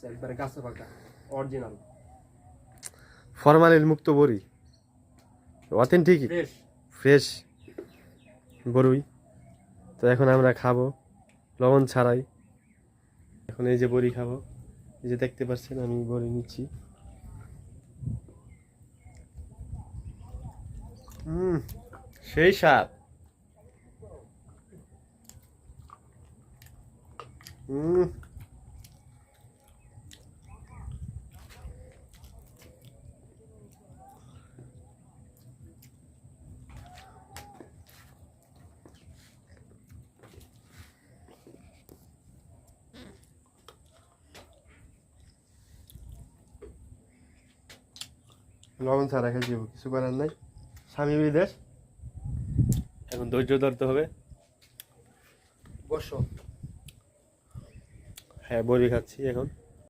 একবারে গাছে পাকা অরিজিনাল ফরমালিন মুক্ত বড়ি, অথেন্টিক ফ্রেশ। ফ্রেশ বড়ই। তো এখন আমরা খাবো লবণ ছাড়াই। এখন এই যে বড়ি খাবো, এই যে দেখতে পাচ্ছেন আমি বড়ি নিচ্ছি। সেই স্বাদ। লবণ ছাড়া খেয়ে যাবো, কিছু করার নাই, স্বামী বিদেশ, এখন ধৈর্য ধরতে হবে। বসো। হ্যাঁ বড়ি খাচ্ছি এখন।